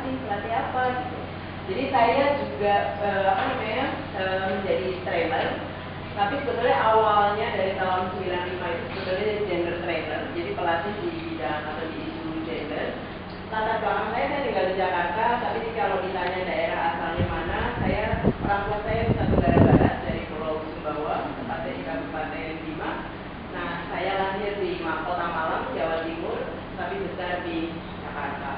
Pelatih apa gitu. Jadi saya juga menjadi trainer, tapi sebetulnya awalnya dari tahun 95 itu sebetulnya gender trainer, jadi pelatih di bidang atau di isu gender. Latar belakang saya tinggal di Jakarta, tapi kalau ditanya daerah asalnya mana, orang tua saya Nusa Tenggara Barat dari Pulau Sumbawa, tepatnya di Kabupaten Bima. Nah, saya lahir di Kota Malang, Jawa Timur, tapi besar di Jakarta.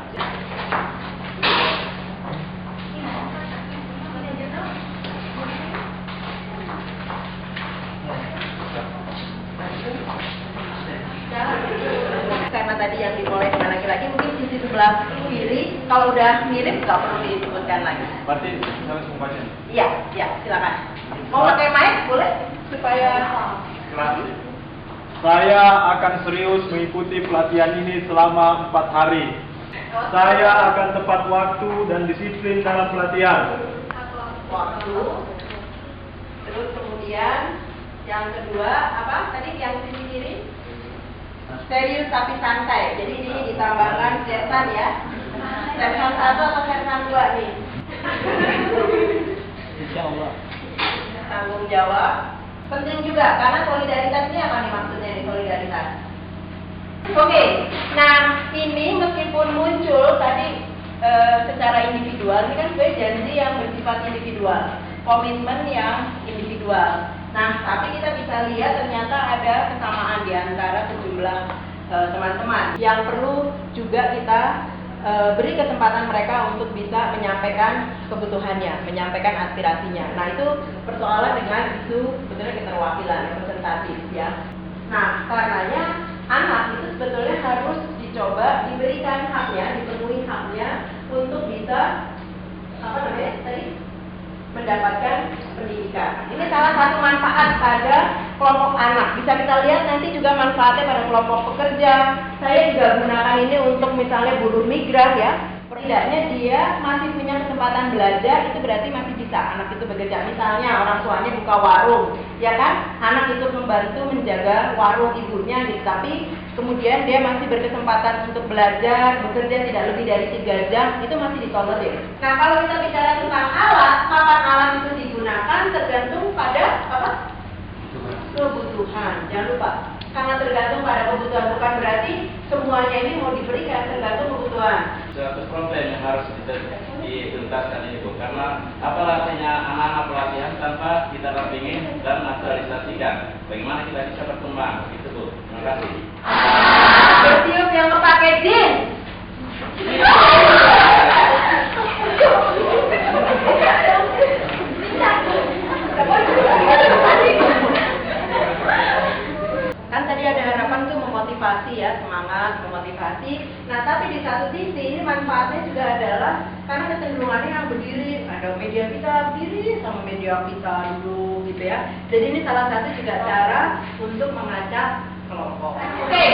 Karena tadi yang dimulai dengan laki-laki, mungkin sisi sebelah kiri kalau udah mirip nggak perlu disebutkan lagi. Berarti harus membaca. Iya, silakan. Mau pakai mic boleh supaya. Saya akan serius mengikuti pelatihan ini selama 4 hari. Saya akan tepat waktu dan disiplin dalam pelatihan. Waktu. Terus kemudian yang kedua apa tadi yang sisi kiri? Serius tapi santai. Jadi ini ditambahkan sersan ya. Sersan 1 atau sersan 2 nih? Insya Allah. Tanggung jawab. Penting juga karena solidaritas ini apa nih maksudnya nih solidaritas? Oke, nah ini meskipun muncul tadi secara individual, ini kan sebenarnya janji yang bersifat individual, komitmen yang individual. Nah, tapi kita bisa lihat ternyata ada kesamaan di antara sejumlah teman-teman yang perlu juga kita beri kesempatan mereka untuk bisa menyampaikan kebutuhannya, menyampaikan aspirasinya. Nah, itu persoalan dengan isu sebetulnya keterwakilan, representatif ya. Nah, karenanya anak itu sebetulnya harus dicoba diberikan haknya, dipenuhi haknya untuk bisa mendapatkan pendidikan. Ini salah satu manfaat pada kelompok anak. Bisa kita lihat nanti juga manfaatnya pada kelompok pekerja. Saya juga gunakan ini untuk misalnya buruh migran ya. Setidaknya dia masih punya kesempatan belajar, itu berarti masih bisa anak itu bekerja. Misalnya orang tuanya buka warung, ya kan? Anak itu membantu menjaga warung ibunya gitu. Tapi kemudian dia masih berkesempatan untuk belajar, bekerja tidak lebih dari 3 jam, itu masih ditolerir. Nah, kalau kita bicara tentang alat, kapan alat itu digunakan tergantung pada apa? Kebutuhan. Jangan lupa, karena tergantung pada kebutuhan, bukan berarti semuanya ini mau diberikan, tergantung kebutuhan. Suatu problem yang harus dituntaskan ini Bu, karena apa artinya anak-anak pelatihan tanpa kita dampingi dan naturalisasikan, bagaimana kita bisa berkembang, gitu Bu. Terima kasih. Bertiup yang pakai jin. Kan tadi ada harapan tuh memotivasi ya, semangat, memotivasi. Nah, tapi di satu sisi ini manfaatnya juga adalah karena kecenderungannya yang berdiri, ada media kita berdiri sama media kita dulu gitu ya. Jadi ini salah satu juga cara untuk mengajak kelompok. Oke.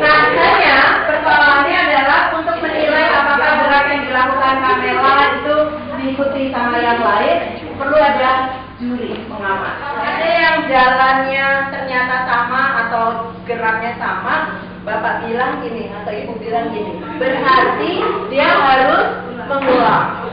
Nah, misalnya persoalannya adalah untuk menilai apakah gerak yang dilakukan Kamela itu diikuti sama yang lain, perlu ada juri pengamat. Ada yang jalannya ternyata sama atau geraknya sama, Bapak bilang gini atau Ibu bilang gini, berarti dia harus mengulang.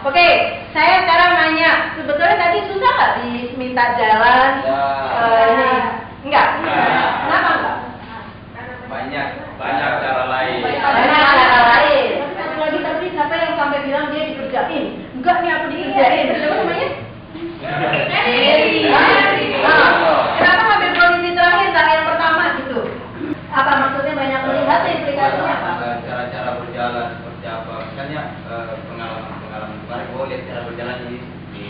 Oke, saya sekarang nanya, sebetulnya tadi susah nggak diminta jalan? Ini enggak? Kenapa enggak? Banyak cara lain. Banyak cara lain. Tapi lagi tadi siapa yang sampai bilang dia dikerjain? Enggak nih aku dikerjain. Siapa namanya? Kenapa ngambil posisi terakhir dari yang pertama gitu? Apa maksudnya banyak melihat implikasinya apa? Cara-cara berjalan seperti apa? Misalnya pengalaman kemarin, lihat cara berjalan ini.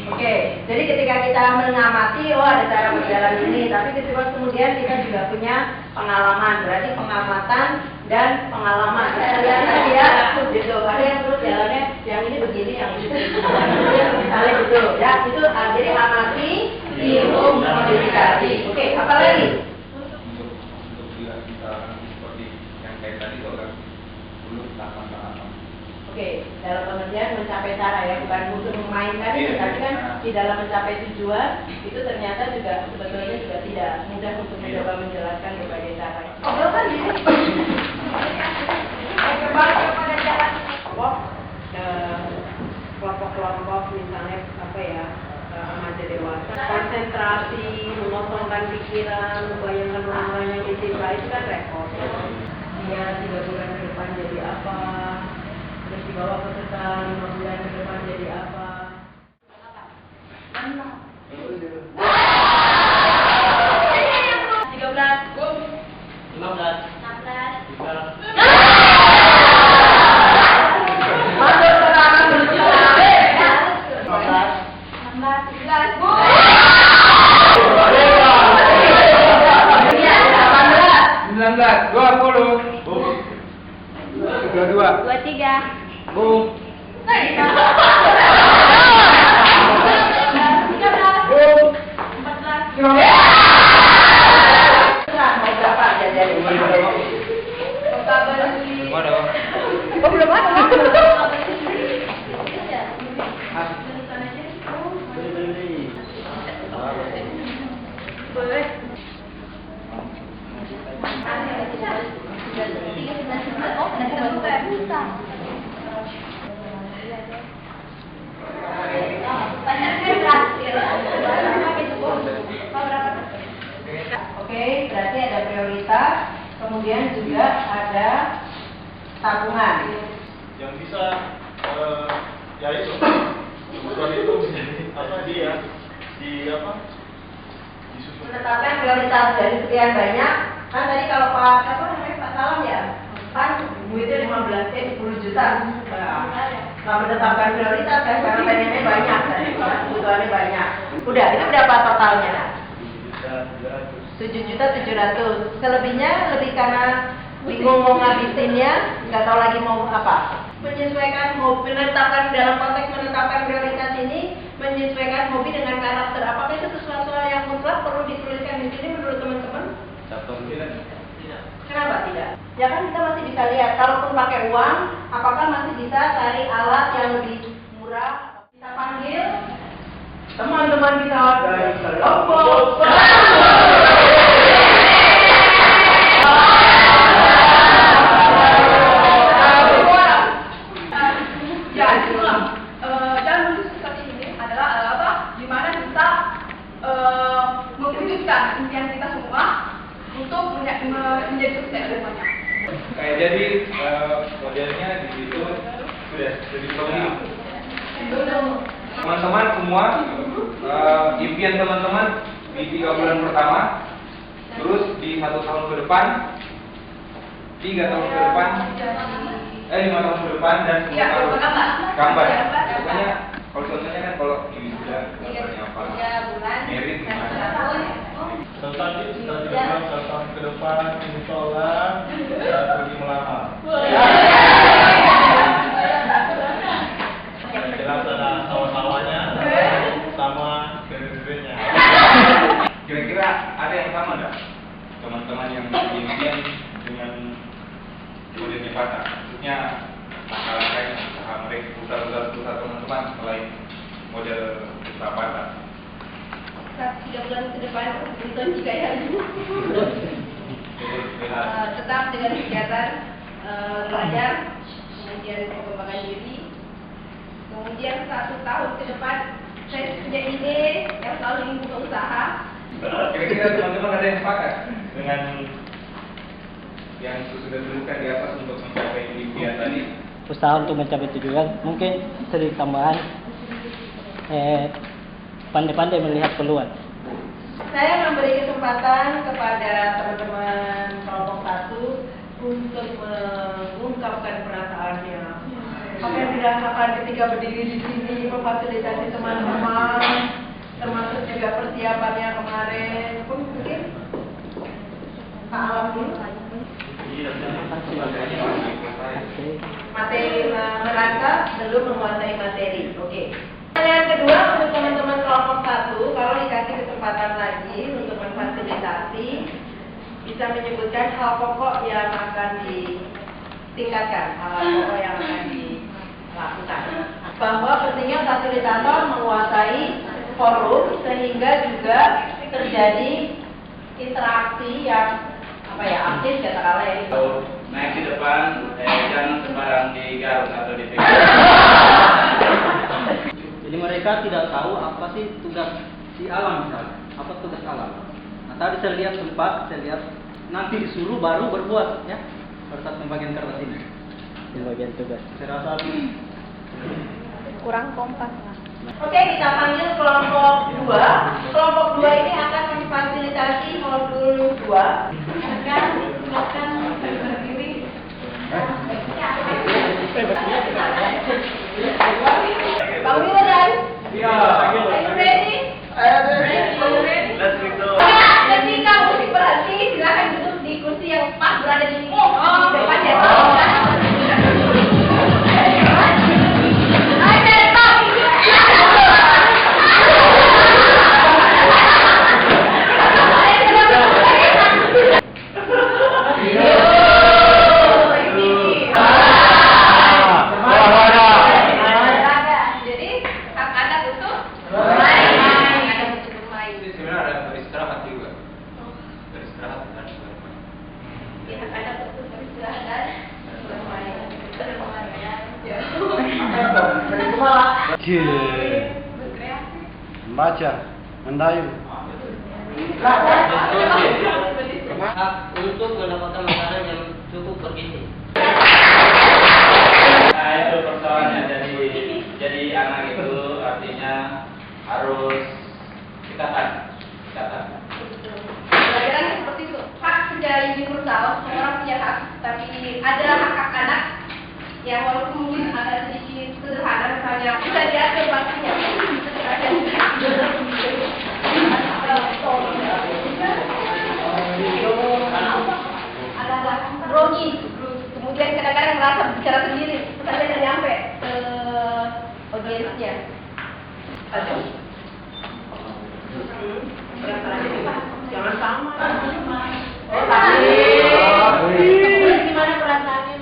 Oke, jadi ketika kita mengamati, oh ada cara berjalan ini, tapi ketika kemudian kita juga punya pengalaman, berarti pengamatan dan pengalaman. Saya lihat tadi ya, gitu, ada yang terus jalannya, yang ini begini, yang ini misalnya gitu, ya itu jadi amati, tiru, modifikasi. Oke, apa lagi? Untuk kita seperti yang kayak tadi itu kan dulu tahapan-tahapan. Oke, dalam pengertian mencapai cara ya, bukan untuk memainkan itu, tapi kan di dalam mencapai tujuan itu ternyata juga sebetulnya juga tidak mudah untuk mencoba menjelaskan berbagai cara. Oh, kan ini kembali kepada jalan kelompok-kelompok misalnya apa ya, remaja dewasa, konsentrasi, mengosongkan pikiran, membayangkan orang yang ditimpa itu kan repot. Dia 3 bulan ke depan jadi apa? Terus dibawa ke peta 5 bulan ke depan jadi apa? 11. Oke, berarti ada prioritas, kemudian juga ada tabungan. Yang bisa ya itu kebutuhan itu menjadi apa dia disusun. Menetapkan prioritas dari sekian banyak. Kan tadi kalau Pak Pak Salam ya, kan duitnya 10 juta. Nah, menetapkan prioritas kan karena pengennya banyak kan, kebutuhannya banyak. Udah, itu berapa totalnya? 7.700.000. Selebihnya lebih karena bingung mau ngabisinnya, nggak tahu lagi mau apa. Menyesuaikan hobi, menetapkan dalam konteks menetapkan prioritas ini, menyesuaikan hobi dengan karakter. Apakah itu sesuatu yang mutlak perlu dituliskan di sini menurut teman-teman? Kenapa tidak? Ya kan kita masih bisa lihat, kalaupun pakai uang, apakah masih bisa cari alat yang lebih murah? Kita panggil teman-teman kita dari kelompok. Dan menulis seperti ini adalah apa? Gimana kita mewujudkan impian kita semua untuk menjadi sukses depannya. Kayak jadi modelnya di situ sudah ditulis. Teman-teman semua impian teman-teman di 3 bulan pertama, terus di 1 tahun ke depan, 3 tahun ke depan, 5 tahun ke depan dan 10 tahun. Gambar. Pokoknya kalau contohnya kan kalau di tadi setelah 3 bulan 1 tahun ke depan, insya Allah saya pergi melamar. Jelas ada hawa-hawanya sama bebe-bebenya. Kira-kira ada yang sama nggak teman-teman yang impian dengan modelnya patah? Maksudnya langkah-langkah yang usaha mereka, usaha teman-teman selain model usaha patah. 3 bulan ke depan untuk juga ya. Tetap dengan kegiatan belajar, kemudian pengembangan diri. Kemudian 1 tahun ke depan saya punya ide yang selalu ingin buka usaha. Kira-kira teman-teman ada yang sepakat dengan yang sudah ditentukan di atas untuk mencapai impian tadi? Usaha untuk mencapai tujuan mungkin sedikit tambahan, pandai-pandai melihat peluang. Saya memberi kesempatan kepada teman-teman kelompok 1 untuk mengungkapkan perasaannya. Apa yang dirasakan ketika berdiri di sini, memfasilitasi teman-teman, termasuk juga persiapannya kemarin. Mungkin Pak Alam dulu. Materi merasa belum menguasai materi. Oke. Pertanyaan kedua untuk teman-teman kelompok 1, kalau dikasih kesempatan lagi untuk memfasilitasi, bisa menyebutkan hal pokok yang akan ditingkatkan, hal pokok yang akan dilakukan. Bahwa pentingnya fasilitator menguasai forum sehingga juga terjadi interaksi yang aktif katakanlah ya. Kalau naik di depan, jangan sembarang digaruk atau dipikir. Jadi mereka tidak tahu apa sih tugas si alam misalnya, apa tugas alam. Nah tadi saya lihat tempat, saya lihat nanti disuruh baru berbuat ya pada saat pembagian kertas ini. Pembagian tugas. Saya rasa Kurang kompak lah. Oke, kita panggil kelompok 2. Kelompok 2 ini akan memfasilitasi modul 2. Silakan berdiri. Bang Wildan, Iya. are you ready? Let's go. Ketika musik berhenti, silakan duduk di kursi yang pas berada di depan ya. Jadi hak anak untuk bermain. Anak untuk bermain. Ini sebenarnya ada beristirahat juga. Beristirahat dan bermain. Hak anak untuk beristirahat dan bermain. Berkreasi. Membaca, mendayung. hak untuk mendapatkan makanan yang cukup bergizi. Nah itu persoalannya. Jadi anak itu artinya harus ikatan. Pelajaran seperti itu. Hak secara universal, semua orang punya hak. Tapi ada hak anak yang walaupun mungkin agak sedikit sederhana, misalnya bisa diatur waktunya. Grogi, kemudian kadang-kadang merasa bicara sendiri, sampai tidak nyampe ke audiensnya. Aduh. Jangan sama. Oh, tapi gimana perasaannya?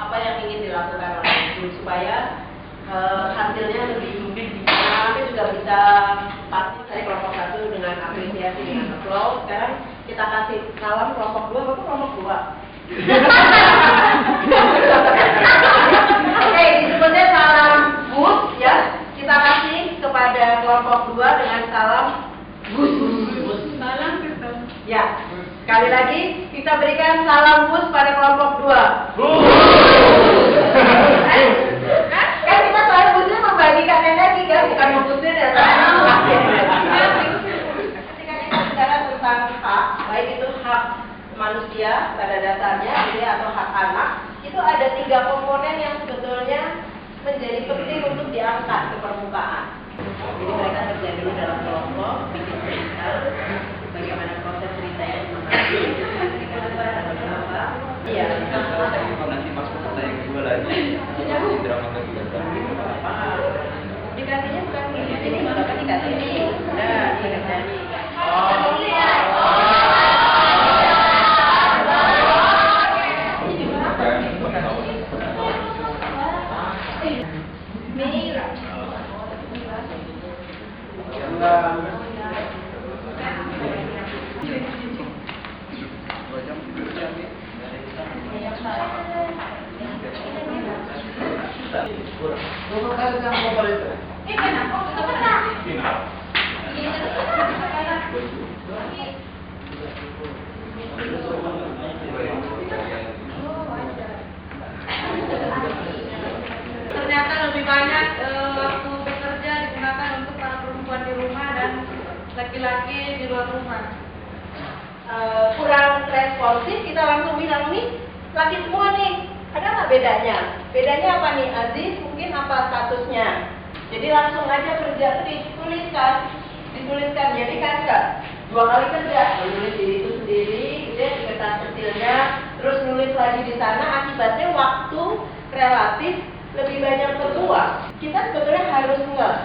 Apa yang ingin dilakukan oleh ibu supaya hasilnya lebih tapi juga bisa pasti dari kelompok 1 dengan apresiasi dengan applause. Sekarang kita kasih salam kelompok 2, bapak kelompok 2. Oke, disebutnya salam Gus ya. Kita kasih kepada kelompok 2 dengan salam Gus. Salam gitu. Ya, sekali lagi kita berikan salam Gus pada kelompok 2. Kan kita selalu Gusnya membagikan energi kan, bukan mengusir ya. Ketika kita bicara tentang hak, baik itu hak manusia pada dasarnya atau hak anak, itu ada 3 komponen yang sebetulnya menjadi penting untuk diangkat ke permukaan. Jadi mereka kerja dulu dalam kelompok, bikin cerita, bagaimana proses ikat ini. Nah, ikat tadi. Ternyata lebih banyak waktu bekerja digunakan untuk para perempuan di rumah dan laki-laki di luar rumah. Kurang responsif, kita langsung bilang nih laki semua nih. Ada nggak bedanya? Bedanya apa nih? Aziz mungkin apa statusnya? Jadi langsung aja kerja tuh dituliskan. Jadi kan nggak 2 kali kerja, nulis diri itu sendiri, gitu ya, di kertas kecilnya, terus nulis lagi di sana. Akibatnya waktu relatif lebih banyak terbuang. Kita sebetulnya harus nggak,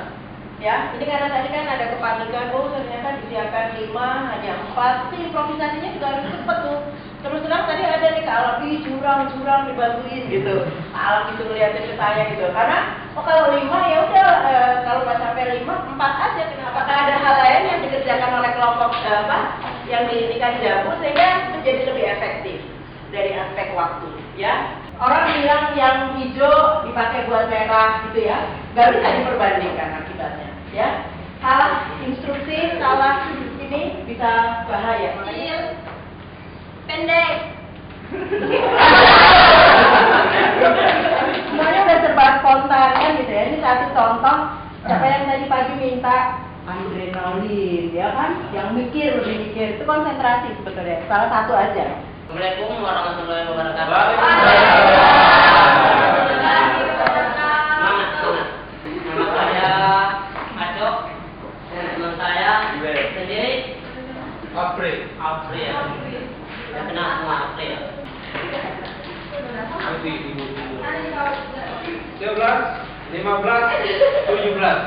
ya. Ini karena tadi kan ada kepanikan, oh ternyata disiapkan 5, hanya 4. Itu improvisasinya juga harus cepat tuh. Terus terang tadi ada nih Kak Alam, jurang dibantuin gitu. Kak Alam itu ngeliatin ke saya gitu. Karena kalau 5 ya udah, kalau nggak sampai 5, 4 aja. Apakah ada hal lain yang dikerjakan oleh kelompok yang diinginkan dapur sehingga menjadi lebih efektif dari aspek waktu, ya. Orang bilang yang hijau dipakai buat merah gitu ya, nggak bisa diperbandingkan akibatnya, ya. Salah instruksi, salah ini bisa bahaya. Makanya pendek. Semuanya udah serba spontan kan gitu ya. Ini satu contoh. Siapa yang tadi pagi minta adrenalin, ya kan? Yang lebih mikir itu konsentrasi sebetulnya. Salah satu aja. Assalamualaikum warahmatullahi wabarakatuh. Semangat. Nama saya Acok. Teman saya sendiri April. Ya kenal semua April. 11, 15, 17.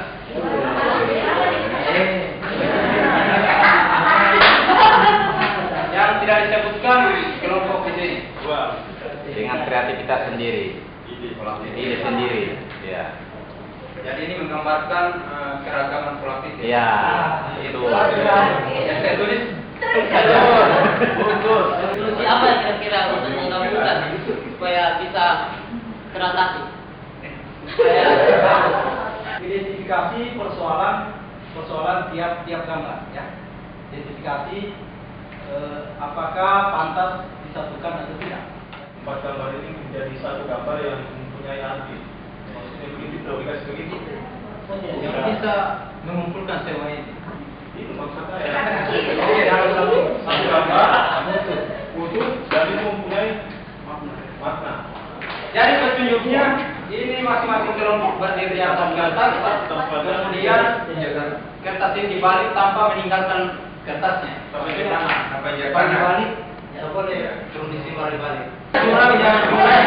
Yang tidak disebutkan kelompok di sini. Dengan kreativitas sendiri, ide sendiri, ya. Jadi ini menggambarkan keragaman pola pikir. Ya, itu. Yang saya tulis Solusi apa kira-kira untuk menggabungkan supaya bisa teratasi? Identifikasi persoalan tiap gambar, ya. Identifikasi apakah pantas disatukan atau tidak. 4 gambar ini menjadi satu gambar yang mempunyai arti. Maksudnya begitu, kalau dikasih begitu. Yang bisa mengumpulkan semua ini. Itu maksudnya ya. Oke, harus satu gambar, utuh, dan itu mempunyai makna. Jadi petunjuknya ini masing-masing kelompok berdiri di atas kertas, kemudian kertas ini dibalik tanpa meninggalkan kertasnya. Sampai ke kanan. Sampai di Balik kanan. balik. Ya boleh ya, turun di sini baru dibalik. Curang jangan curang.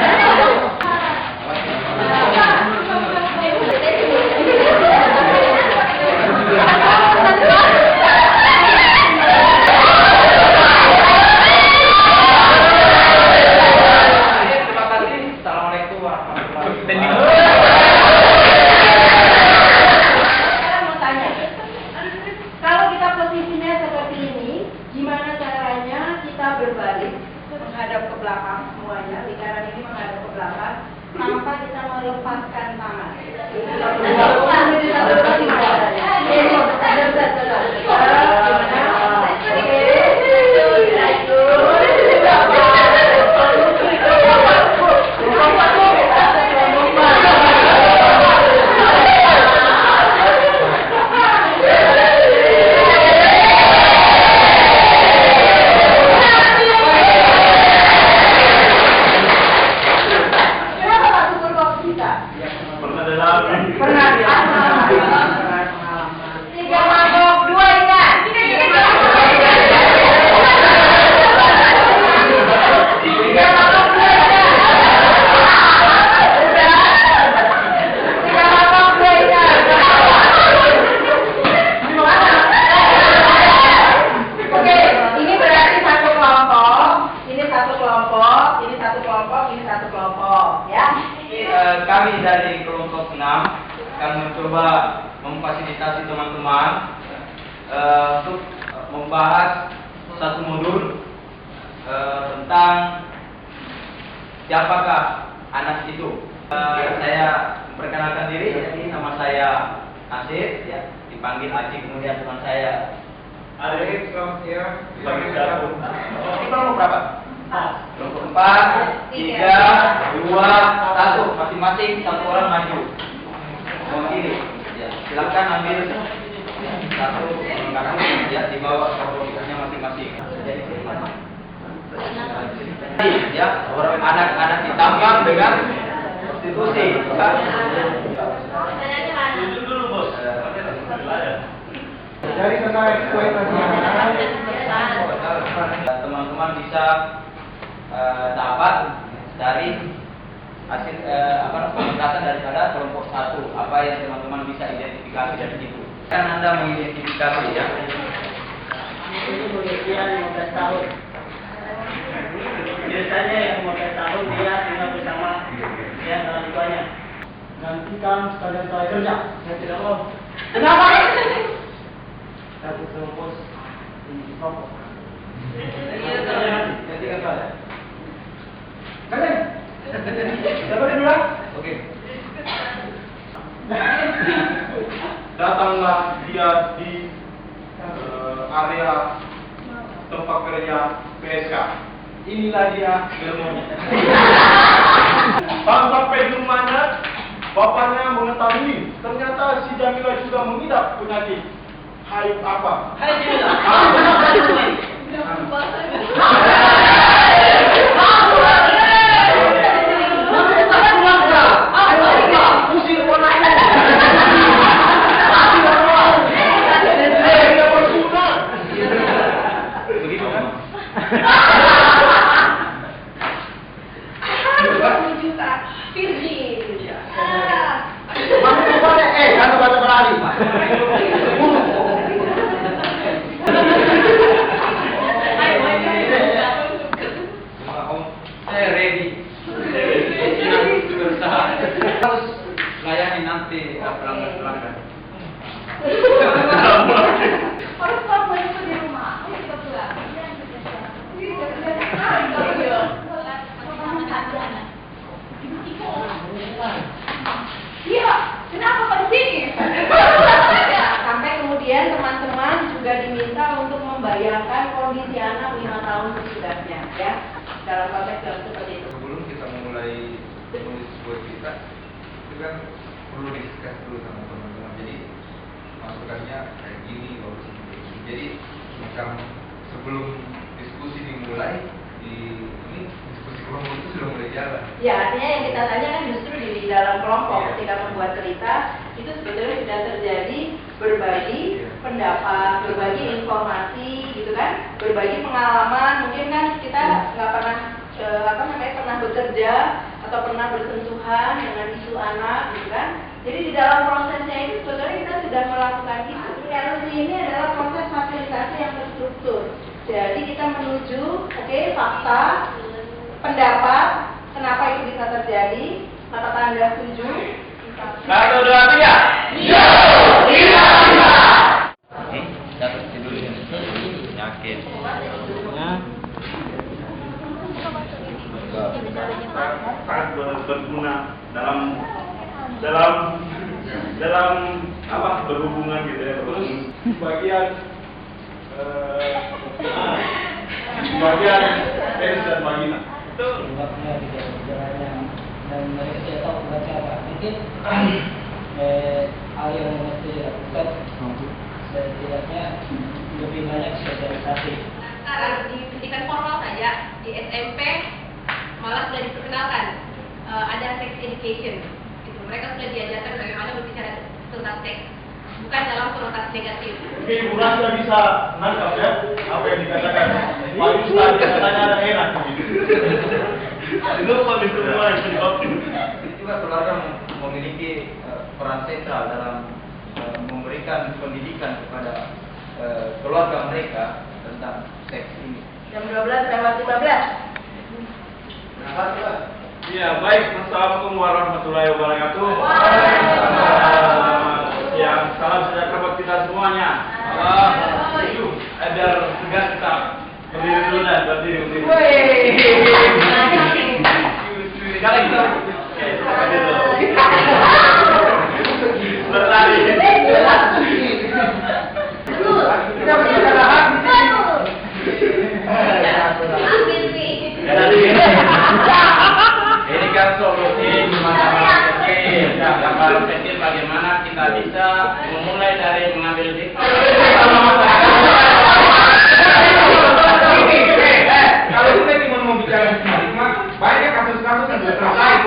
Terima kasih. Assalamualaikum warahmatullahi wabarakatuh. Sekarang mau tanya, kalau kita posisinya seperti ini, gimana caranya kita berbalik menghadap ke belakang semuanya, lingkaran ini menghadap ke belakang, tanpa kita melepaskan tangan. Pernah. untuk membahas satu modul tentang siapakah anak itu. Saya memperkenalkan diri, jadi nama saya Nasir, ya, dipanggil Aji, kemudian teman saya Arif, selamat siang. Bagi satu. ini kelompok berapa? 4, 3, 2, 1, masing-masing satu orang maju. Kiri. Ya, silakan ambil satu kartu, ya, dibawa ke posisinya masing-masing. Ya, orang anak-anak ditambang dengan prostitusi, kan? Pertanyaannya mana? Itu dulu bos. Dari kata eksploitasi Teman-teman bisa dapat dari hasil pementasan daripada kelompok 1, apa yang teman-teman bisa identifikasi dari situ. Kan Anda mengidentifikasi, ya. Itu berusia 15 tahun. Biasanya yang 15 tahun dia tinggal bersama dia orang tuanya. gantikan sekalian saya kerja. Saya tidak mau. Kenapa? Satu kelompok di kelompok. Gantikan saja. Kalian dapat dulu. Oke. Datanglah dia di area tempat kerja PSK. Inilah dia ilmunya. Sampai di rumahnya, bapaknya mengetahui ternyata si Jamila juga mengidap penyakit HIV apa? Hai Jamila. Begitu kan? 20 juta. Virgin. Jangan baca beralih. Saya ready. Berusaha. Harus layani nanti pelanggan-pelanggan. Harus kamu itu di rumah. Ayo kita pulang. Iya, kenapa Pak di sini? Sampai kemudian teman-teman juga diminta untuk membayangkan kondisi anak 5 tahun sesudahnya, ya, dalam konteks seperti itu. Sebelum kita memulai menulis sebuah cerita, itu kan perlu diskus dulu sama teman-teman. Jadi masukannya kayak gini, bagus ini. Jadi macam sebelum diskusi dimulai, ini diskusi kelompok itu sudah mulai jalan. Ya, artinya yang kita tanya kan justru di dalam kelompok Iya. ketika membuat cerita itu sebetulnya sudah terjadi berbagi Iya. pendapat, berbagi informasi, gitu kan, berbagi pengalaman. Mungkin kan kita nggak pernah pernah bekerja atau pernah bersentuhan dengan isu anak, gitu kan. Jadi di dalam prosesnya itu sebetulnya kita sudah melakukan itu. RLC ini adalah proses fasilitasi yang terstruktur. Jadi kita menuju, fakta, pendapat, kenapa itu bisa terjadi, apakah Anda setuju? 1, 2, 3. Dapat tidur yakin. Sangat berguna dalam apa berhubungan gitu ya. Terus bagian penis dan vagina itu Sebabnya tidak berjalannya dan mereka tidak tahu baca apa. Mungkin hal yang mesti dilakukan setidaknya lebih banyak sosialisasi. Sekarang di pendidikan formal saja di SMP malah sudah diperkenalkan ada sex education. Gitu. Mereka sudah diajarkan bagaimana berbicara tentang seks, bukan dalam konotasi negatif. mungkin Ibu Ras sudah bisa nangkap ya apa yang dikatakan Pak Yus tadi katanya ada enak gitu. Itu paling semua yang dijawab. Jadi juga keluarga memiliki peran sentral dalam memberikan pendidikan kepada keluarga mereka tentang seks ini. Jam 12:15. Iya, baik. Assalamualaikum warahmatullahi wabarakatuh. Waalaikumsalam. Yang salam sejahtera buat kita semua. semuanya. Biar tegas tetap. Berdiri dulu dan berdiri. Sekali kita. Oke, sekali dulu. Berlari. Kita berbicara hak di sini. Ini kan solusi masalah kecil. Yang paling kecil bagaimana kita bisa memulai dari mengambil hikmah. Kalau kita cuma mau bicara hikmah, banyak kasus-kasus yang sudah selesai.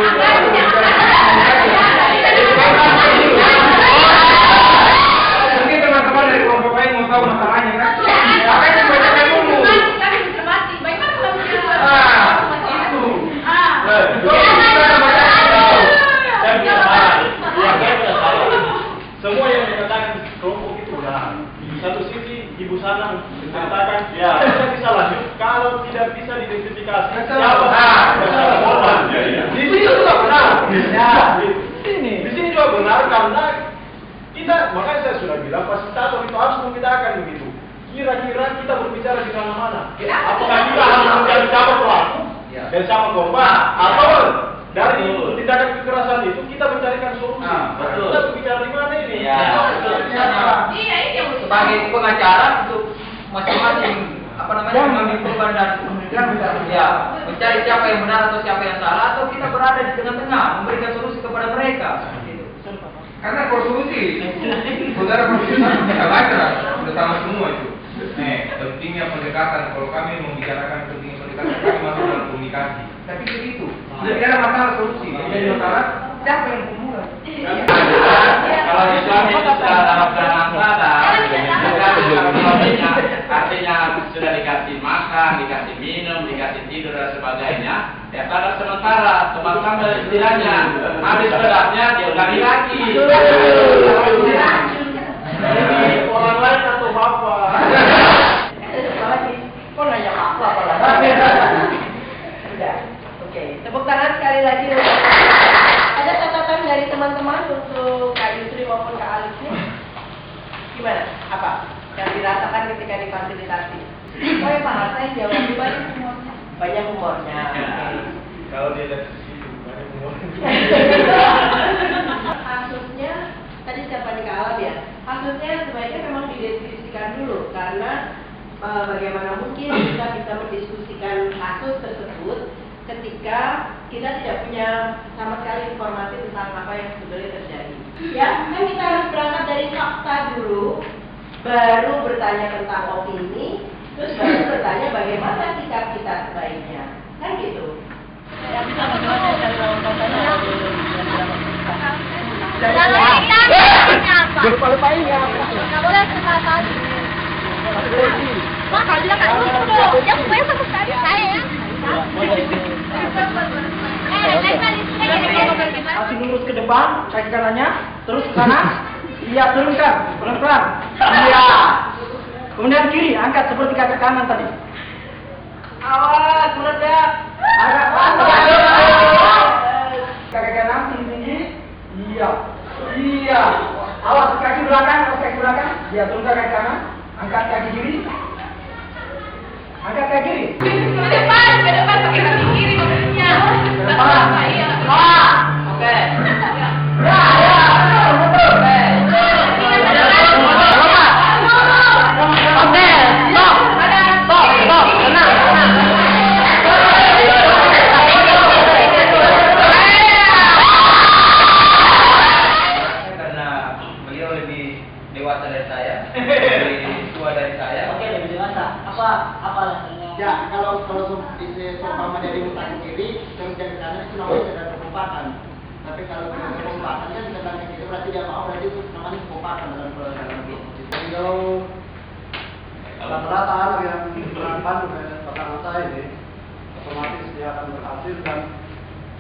Mungkin teman-teman dari kelompok lain mau tahu masalahnya kan? Makanya kebanyakan dulu. Semua yang dikatakan kelompok itu benar. Di satu sisi ibu sana mengatakan Ya. tidak bisa lanjut kalau tidak bisa diidentifikasi siapa Betul. korban. Di sini juga benar. Ya. Di sini juga benar karena kita, makanya saya sudah bilang fasilitator itu harus membedakan begitu. Kira-kira kita berbicara di mana-mana. Apakah kita harus mencari siapa pelaku dan siapa korban, atau dari tindakan kekerasan itu kita mencarikan solusi. Betul. Kita berbicara di mana ini? Ya. Sebagai pengacara untuk masing-masing mengambil korban dan mencari siapa yang benar atau siapa yang salah, atau kita berada di tengah-tengah memberikan solusi kepada mereka. Karena kalau solusi, saudara profesor bisa baca bersama semua itu. Pentingnya pendekatan. Kalau kami membicarakan pentingnya pendekatan, kami masuk dalam komunikasi. Tapi begitu. Jadi ada masalah solusi. Jadi masalah siapa yang pemulai? Kalau Islam itu sudah dalam keadaan sadar, artinya sudah dikasih makan, dikasih minum, dikasih tidur dan sebagainya, ya sadar sementara, tempat sambil istilahnya, habis beratnya dia ulangi lagi. Jadi orang lain atau bapak? Kok nanya apa lagi? Udah, oke. Tepuk tangan sekali lagi. Ada catatan dari teman-teman untuk Kak Yusri maupun Kak Alif nih? Gimana? Apa yang dirasakan ketika difasilitasi? Oh ya Pak, saya jawab banyak humornya. Kalau dia dari situ banyak umurnya. Kasusnya tadi siapa nih Kak Alif ya? Kasusnya sebaiknya memang dideskripsikan dulu karena bagaimana mungkin kita bisa mendiskusikan kasus tersebut ketika kita tidak punya sama sekali informasi tentang apa yang sebenarnya terjadi. Ya, kan kita harus berangkat dari fakta dulu, baru bertanya tentang opini, terus baru bertanya bagaimana sikap kita sebaiknya. Kan gitu. Lupa-lupain ya. Nggak boleh kesalahan. Mak, kalau bilang Kak Lucu dong, dia pokoknya sama sekali saya ya. Kasih lurus ke depan, kaki kanannya, terus ke kanan. Iya, turunkan, pelan-pelan. Iya. Kemudian kiri, angkat seperti kaki kanan tadi. Awas, meledak. Agak kaki kanan tinggi. Iya. Iya. Awas kaki belakang, awas kaki belakang. Iya, turunkan kaki kanan. Angkat kaki kiri. Angkat kaki kiri. Ke depan pakai kaki kiri maksudnya. Ke depan. Iya. Oke. Ya, ya. Betul. Oke, stop. Stop, tenang. Karena beliau lebih dewasa dari saya, lebih tua dari saya. Oke, lebih dewasa. Apa alasannya? Ya, kalau seumpama dari muka ke kiri, kemudian ke kanan itu namanya tidak kekompakan. Tapi kalau kekompakan kan ke kanan kiri berarti dia mau, berarti itu namanya kekompakan dalam itu. Jadi kalau rata-rata anak yang menerapkan kata-kata ini, otomatis dia akan berhasil dan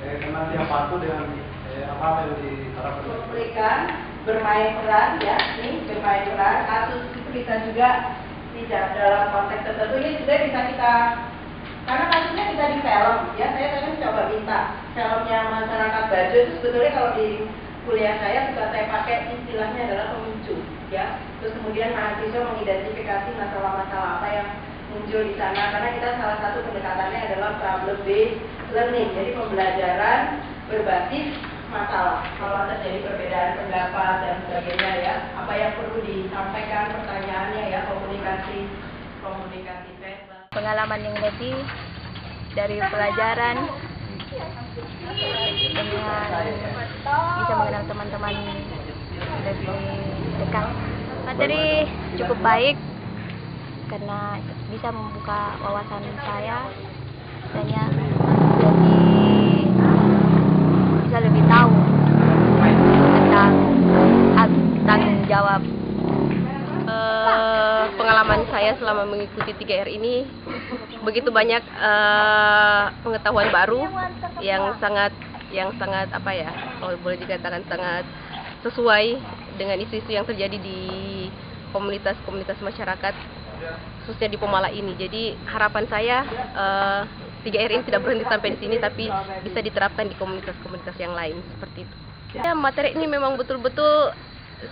karena dia patuh dengan apa yang diharapkan. Memberikan bermain peran ya, nih bermain peran. Kasus itu bisa juga tidak dalam konteks tertentu, ini juga bisa kita, karena kasusnya bisa di film ya. Saya tadi coba minta filmnya Masyarakat Bajo itu sebetulnya kalau di kuliah saya suka saya pakai istilahnya adalah pemicu. ya. Terus kemudian mahasiswa mengidentifikasi masalah-masalah apa yang muncul di sana, karena kita salah satu pendekatannya adalah problem based learning, jadi pembelajaran berbasis masalah. Kalau terjadi perbedaan pendapat dan sebagainya ya, apa yang perlu disampaikan, pertanyaannya ya, komunikasi verbal. Pengalaman yang lebih dari pelajaran dengan bisa mengenal teman-teman lebih dekat. Materi cukup baik karena bisa membuka wawasan saya, jadi bisa lebih tahu tentang tanggung jawab. Pengalaman saya selama mengikuti 3R ini begitu banyak pengetahuan baru yang sangat apa ya, kalau boleh dikatakan sangat sesuai dengan isu-isu yang terjadi di komunitas masyarakat, khususnya di Pomala ini. Jadi harapan saya 3R ini tidak berhenti sampai di sini, tapi bisa diterapkan di komunitas-komunitas yang lain seperti itu. Ya, materi ini memang betul-betul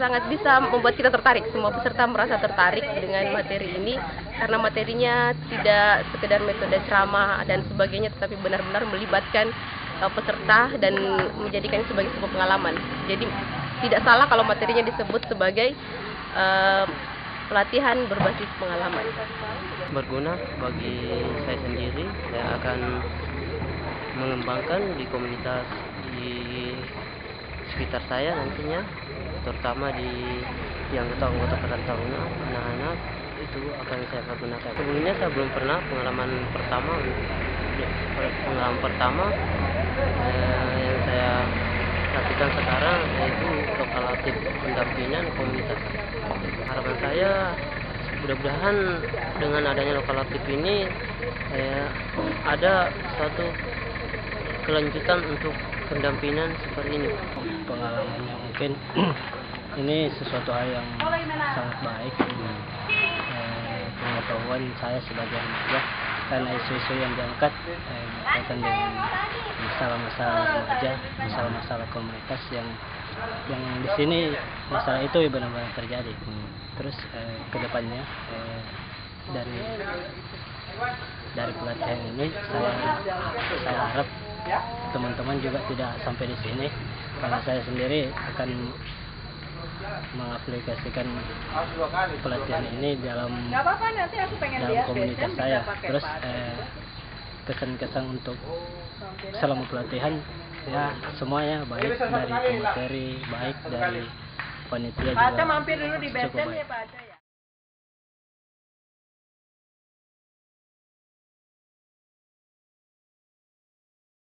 sangat bisa membuat kita tertarik. Semua peserta merasa tertarik dengan materi ini karena materinya tidak sekedar metode ceramah dan sebagainya, tetapi benar-benar melibatkan peserta dan menjadikannya sebagai sebuah pengalaman. Jadi tidak salah kalau materinya disebut sebagai pelatihan berbasis pengalaman. Berguna bagi saya sendiri, saya akan mengembangkan di komunitas di sekitar saya nantinya, terutama di anggota karang taruna, anak-anak itu akan saya pergunakan. Sebelumnya saya belum pernah pengalaman pertama yang saya lakukan sekarang yaitu lokalatif pendampingan komunitas. Harapan saya mudah-mudahan dengan adanya lokalatif ini ada suatu kelanjutan untuk pendampingan seperti ini. Pengalamannya mungkin ini sesuatu hal yang sangat baik. Pengetahuan saya sebagai remaja karena isu-isu yang diangkat berkaitan dengan masalah-masalah remaja, masalah-masalah komunitas yang di sini masalah itu benar-benar terjadi. Terus kedepannya dari pelatihan ini saya harap teman-teman juga tidak sampai di sini, karena saya sendiri akan mengaplikasikan pelatihan ini dalam komunitas saya. Terus kesan-kesan untuk selama pelatihan ya semuanya baik, dari pemateri, baik dari panitia juga Mampir dulu di cukup BSM baik. ya Pak Aca ya.